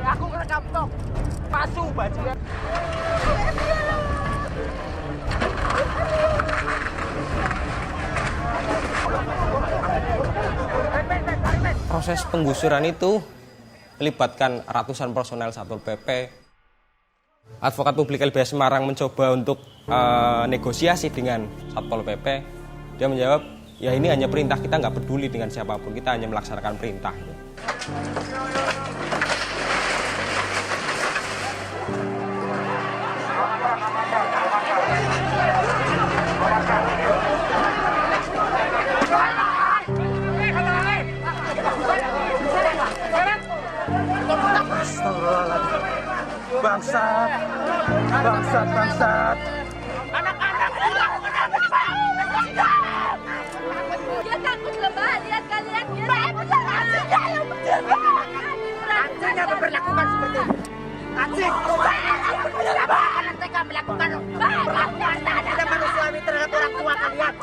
Aku ngerekam tok. Pasu bajingan. Proses penggusuran itu melibatkan ratusan personel Satpol PP. Advokat Publik LBH Semarang mencoba untuk negosiasi dengan Satpol PP. Dia menjawab, ya ini hanya perintah, kita nggak peduli dengan siapapun, kita hanya melaksanakan perintah. Bangsat. Anak-anak dia takut lebah, lihat kalian anjingnya memperlakukan seperti ini. Anjing anak TK melakukan tidak manusiawi terhadap orang tua kalian.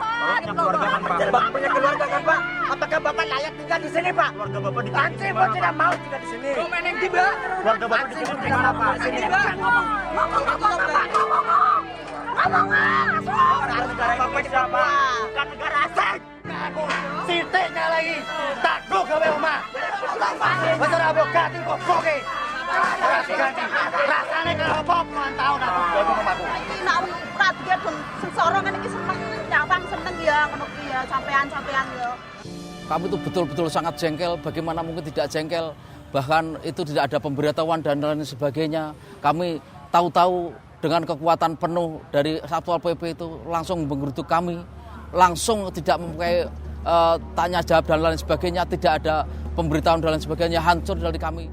Bapak punya keluarga kan Pak? Apakah Bapak layak tinggal di sini Pak? Keluarga Bapak di sini. Anjing Bapak tidak mau tinggal di sini. Meneng tiba. Keluarga Bapak di sini tidak apa. Sini ngomong. Bapak siapa? Bukan negara asing. Sitiknya lagi. Takut gawe omah. Besar abokat itu koke. Rasane karo apa puluhan tahun aku gawe omahku. Iki nek perhatian pun sensoro ngene iki seneng nyawang seneng ya ngono ki ya sampean ya. Kami itu betul-betul sangat jengkel, bagaimana mungkin tidak jengkel, bahkan itu tidak ada pemberitahuan dan lain sebagainya. Kami tahu-tahu dengan kekuatan penuh dari Satpol PP itu langsung menggeruduk kami, langsung tidak mempunyai tanya jawab dan lain sebagainya, tidak ada pemberitahuan dan lain sebagainya, hancur dari kami.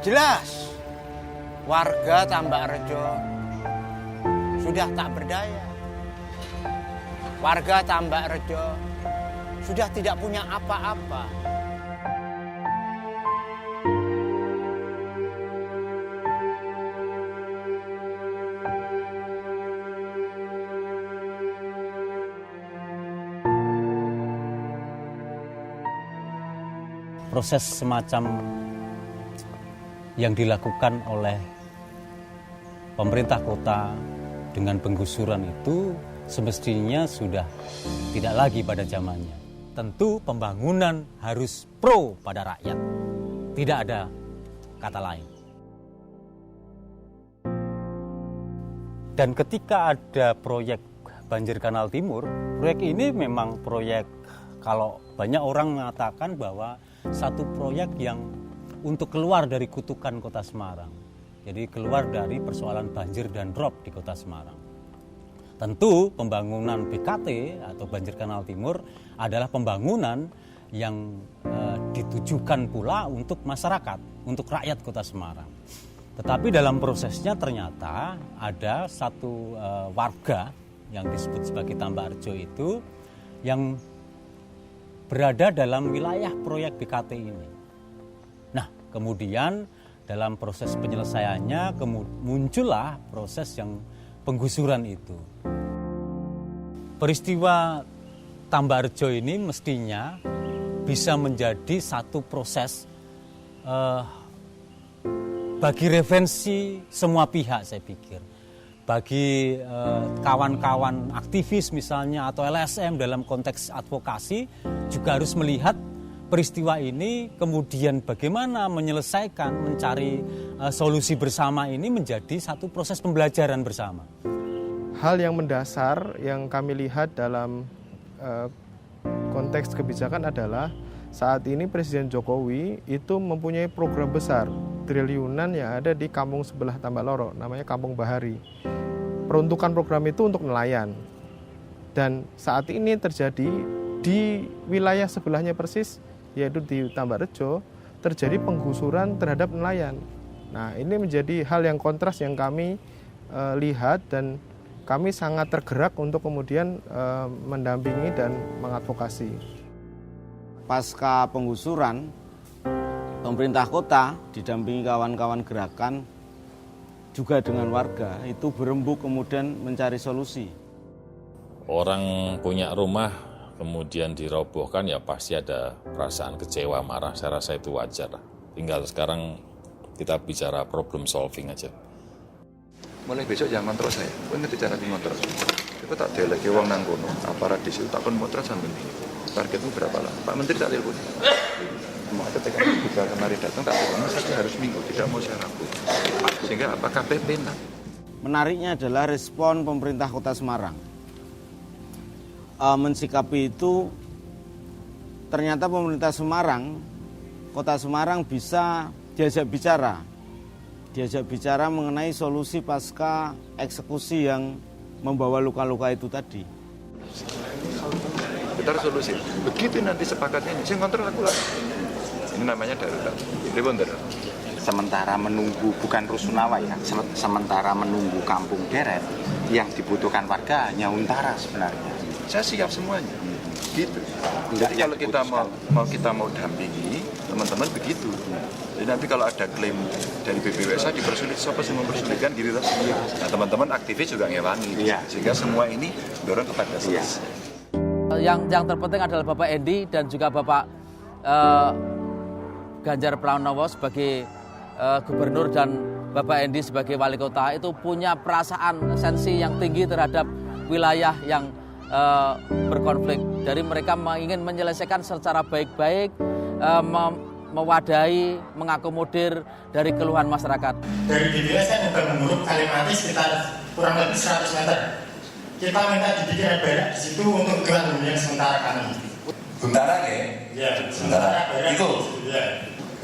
Jelas, warga Tambakrejo sudah tak berdaya. Warga Tambakrejo sudah tidak punya apa-apa. Proses semacam yang dilakukan oleh pemerintah kota dengan penggusuran itu semestinya sudah tidak lagi pada zamannya. Tentu pembangunan harus pro pada rakyat, tidak ada kata lain. Dan ketika ada proyek Banjir Kanal Timur, proyek ini memang proyek, kalau banyak orang mengatakan bahwa satu proyek yang untuk keluar dari kutukan kota Semarang. Jadi keluar dari persoalan banjir dan rob di kota Semarang. Tentu pembangunan BKT atau Banjir Kanal Timur adalah pembangunan yang ditujukan pula untuk masyarakat, untuk rakyat kota Semarang. Tetapi dalam prosesnya ternyata ada satu warga yang disebut sebagai Tambakrejo itu yang berada dalam wilayah proyek BKT ini. Nah, kemudian dalam proses penyelesaiannya muncullah proses yang penggusuran itu. Peristiwa Tambakrejo ini mestinya bisa menjadi satu proses bagi referensi semua pihak, saya pikir. Bagi kawan-kawan aktivis misalnya atau LSM dalam konteks advokasi juga harus melihat peristiwa ini, kemudian bagaimana menyelesaikan, mencari solusi bersama ini menjadi satu proses pembelajaran bersama. Hal yang mendasar yang kami lihat dalam konteks kebijakan adalah saat ini Presiden Jokowi itu mempunyai program besar triliunan yang ada di kampung sebelah Tambak-Loro, namanya Kampung Bahari. Peruntukan program itu untuk nelayan. Dan saat ini terjadi di wilayah sebelahnya persis, yaitu di Tambakrejo, terjadi penggusuran terhadap nelayan. Nah, ini menjadi hal yang kontras yang kami lihat dan kami sangat tergerak untuk kemudian mendampingi dan mengadvokasi. Pasca penggusuran, pemerintah kota didampingi kawan-kawan gerakan juga dengan warga itu berembuk kemudian mencari solusi. Orang punya rumah kemudian dirobohkan ya pasti ada perasaan kecewa, marah. Saya rasa itu wajar. Tinggal sekarang kita bicara problem solving aja. Mulai besok jangan kontrol saya. Kowe ngerti cara ngontrol. Iku tak deleke wong nang kono, aparat disitu tak kon kontrol sampeyan. Targetmu berapa lah? Pak Menteri tak telepon. Mau ketika juga kemarin datang tak telepon, saya harus minggu, tidak mau saya rabu. Sehingga apa KPP nah. Menariknya adalah respon pemerintah Kota Semarang. Mensikapi itu ternyata pemerintah Semarang, Kota Semarang bisa diajak bicara mengenai solusi pasca eksekusi yang membawa luka-luka itu tadi. Kita harus solusi. Begitu nanti sepakatnya ini, saya kontrol aku lah. Ini namanya darurat. Bener. Sementara menunggu, bukan rusunawa ya, sementara menunggu kampung deret, yang dibutuhkan warga hanya Untara sebenarnya. Saya siap semuanya. Gitu. Jadi kalau kita mau dampingi, teman-teman begitu. Jadi nanti kalau ada klaim dari BPWSA dipersulit, siapa sih mempersulitkan gitu. Nah teman-teman aktivis juga ngewangi. Sehingga semua ini dorong kepada selesai. Yang terpenting adalah Bapak Endi dan juga Bapak Ganjar Pranowo sebagai gubernur dan Bapak Endi sebagai wali kota itu punya perasaan sensi yang tinggi terhadap wilayah yang berkonflik. Dari mereka ingin menyelesaikan secara baik-baik, mewadahi, mengakomodir dari keluhan masyarakat. Dari BPS kan udah menguruk Kalimantan sekitar kurang lebih 100 meter. Kita minta dibikin barak di situ untuk kebutuhan hunian sementara kami. Sementara ya? Ya, sementara barak. Itu? Ya.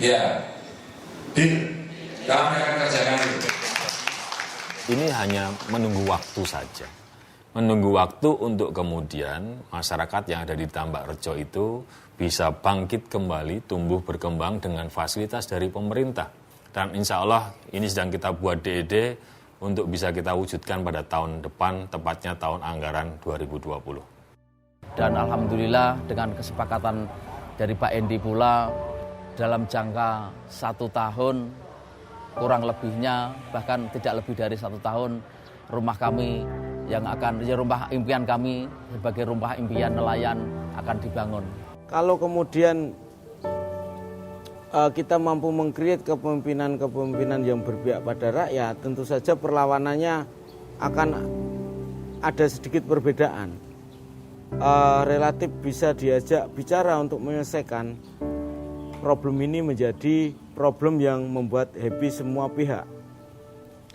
Ya. Kami akan kerjakan itu. Ini hanya menunggu waktu saja. Menunggu waktu untuk kemudian masyarakat yang ada di Tambakrejo itu bisa bangkit kembali, tumbuh berkembang dengan fasilitas dari pemerintah. Dan insya Allah ini sedang kita buat DED untuk bisa kita wujudkan pada tahun depan, tepatnya tahun anggaran 2020. Dan alhamdulillah dengan kesepakatan dari Pak Endi pula dalam jangka 1 tahun, kurang lebihnya bahkan tidak lebih dari 1 tahun, rumah kami yang akan, rumah impian kami sebagai rumah impian nelayan akan dibangun. Kalau kemudian kita mampu meng-create kepemimpinan yang berpihak pada rakyat, tentu saja perlawanannya akan ada sedikit perbedaan. Relatif bisa diajak bicara untuk menyelesaikan problem ini menjadi problem yang membuat happy semua pihak.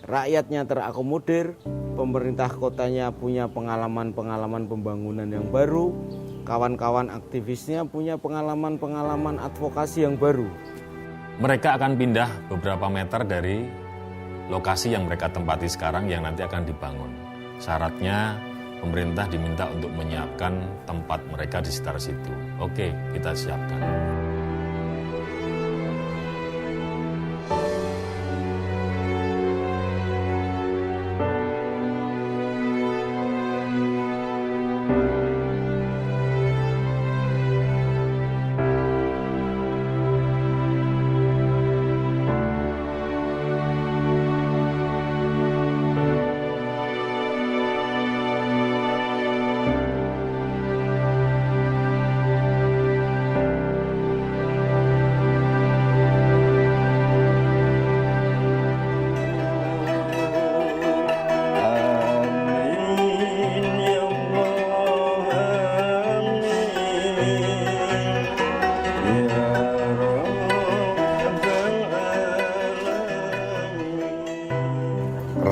Rakyatnya terakomodir, pemerintah kotanya punya pengalaman-pengalaman pembangunan yang baru, kawan-kawan aktivisnya punya pengalaman-pengalaman advokasi yang baru. Mereka akan pindah beberapa meter dari lokasi yang mereka tempati sekarang yang nanti akan dibangun. Syaratnya pemerintah diminta untuk menyiapkan tempat mereka di sekitar situ. Oke, kita siapkan.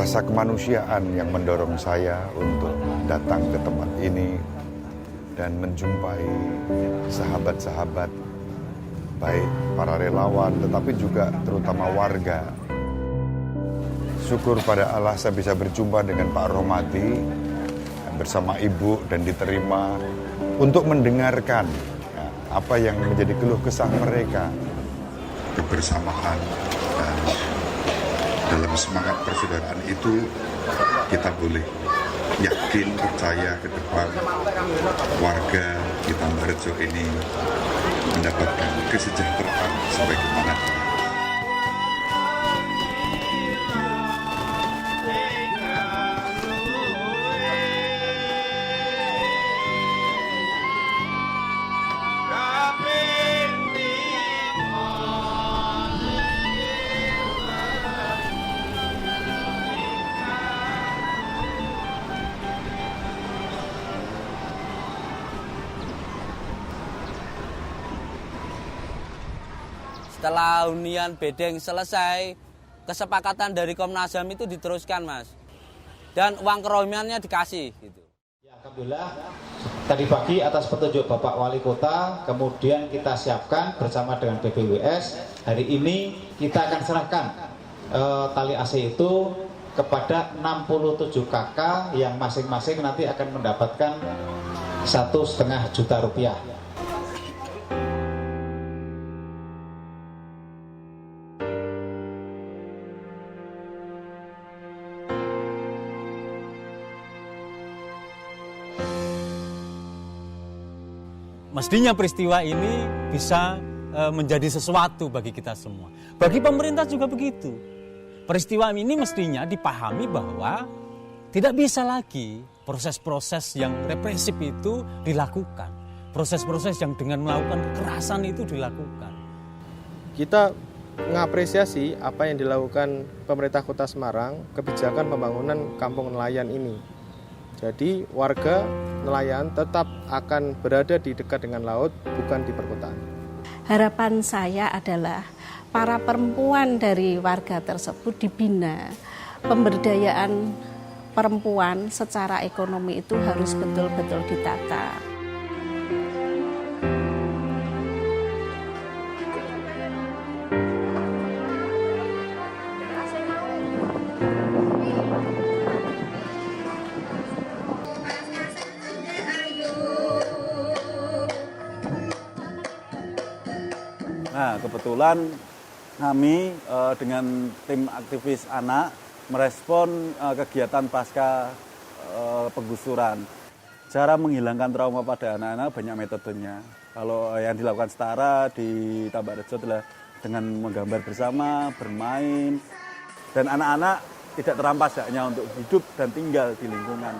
Rasa kemanusiaan yang mendorong saya untuk datang ke tempat ini dan menjumpai sahabat-sahabat, baik para relawan tetapi juga terutama warga. Syukur pada Allah saya bisa berjumpa dengan Pak Rohmadi bersama Ibu dan diterima untuk mendengarkan apa yang menjadi keluh kesah mereka. Kebersamaan dan dalam semangat persaudaraan itu kita boleh yakin, percaya ke depan warga di Tambarrejo ini mendapatkan kesejahteraan sebagaimana Setelah hunian bedeng selesai, kesepakatan dari Komnas HAM itu diteruskan, Mas. Dan uang kerohimannya dikasih. Gitu. Ya, alhamdulillah, tadi pagi atas petunjuk Bapak Wali Kota, kemudian kita siapkan bersama dengan BPWS. Hari ini kita akan serahkan tali AC itu kepada 67 KK yang masing-masing nanti akan mendapatkan 1,5 juta rupiah. Mestinya peristiwa ini bisa menjadi sesuatu bagi kita semua. Bagi pemerintah juga begitu. Peristiwa ini mestinya dipahami bahwa tidak bisa lagi proses-proses yang represif itu dilakukan. Proses-proses yang dengan melakukan kekerasan itu dilakukan. Kita mengapresiasi apa yang dilakukan pemerintah Kota Semarang, kebijakan pembangunan kampung nelayan ini. Jadi warga nelayan tetap akan berada di dekat dengan laut, bukan di perkotaan. Harapan saya adalah para perempuan dari warga tersebut dibina. Pemberdayaan perempuan secara ekonomi itu harus betul-betul ditata. Nah, kebetulan kami dengan tim aktivis anak merespon kegiatan pasca penggusuran. Cara menghilangkan trauma pada anak-anak banyak metodenya. Kalau yang dilakukan setara di Tambarrejo adalah dengan menggambar bersama, bermain, dan anak-anak tidak terampas haknya untuk hidup dan tinggal di lingkungan.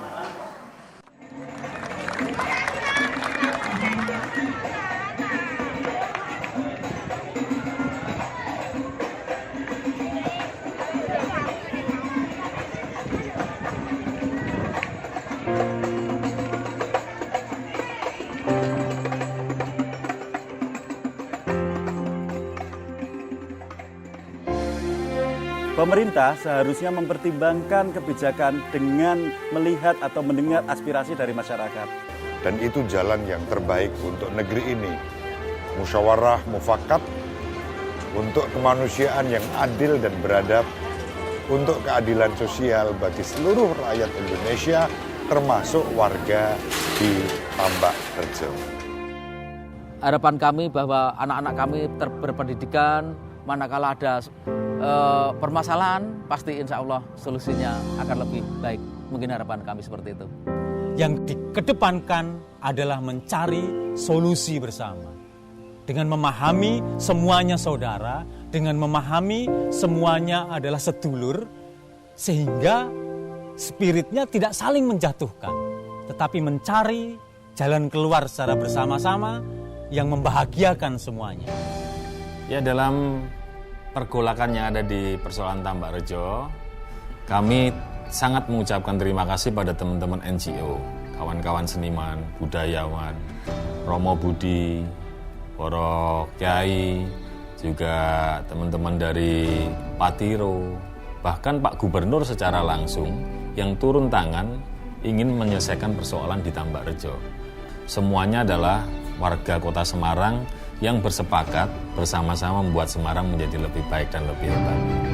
Pemerintah seharusnya mempertimbangkan kebijakan dengan melihat atau mendengar aspirasi dari masyarakat. Dan itu jalan yang terbaik untuk negeri ini. Musyawarah mufakat untuk kemanusiaan yang adil dan beradab, untuk keadilan sosial bagi seluruh rakyat Indonesia, termasuk warga di Tambarrejo. Harapan kami bahwa anak-anak kami berpendidikan, manakala ada permasalahan, pasti insya Allah solusinya akan lebih baik. Mungkin harapan kami seperti itu. Yang dikedepankan adalah mencari solusi bersama. Dengan memahami semuanya saudara, dengan memahami semuanya adalah sedulur, sehingga spiritnya tidak saling menjatuhkan, tetapi mencari jalan keluar secara bersama-sama yang membahagiakan semuanya. Ya, dalam pergolakan yang ada di persoalan Tambarrejo, kami sangat mengucapkan terima kasih pada teman-teman NGO, kawan-kawan seniman, budayawan, Romo Budi, para kiai, juga teman-teman dari Patiro, bahkan Pak Gubernur secara langsung yang turun tangan ingin menyelesaikan persoalan di Tambarrejo. semuanya adalah warga Kota Semarang yang bersepakat bersama-sama membuat Semarang menjadi lebih baik dan lebih hebat.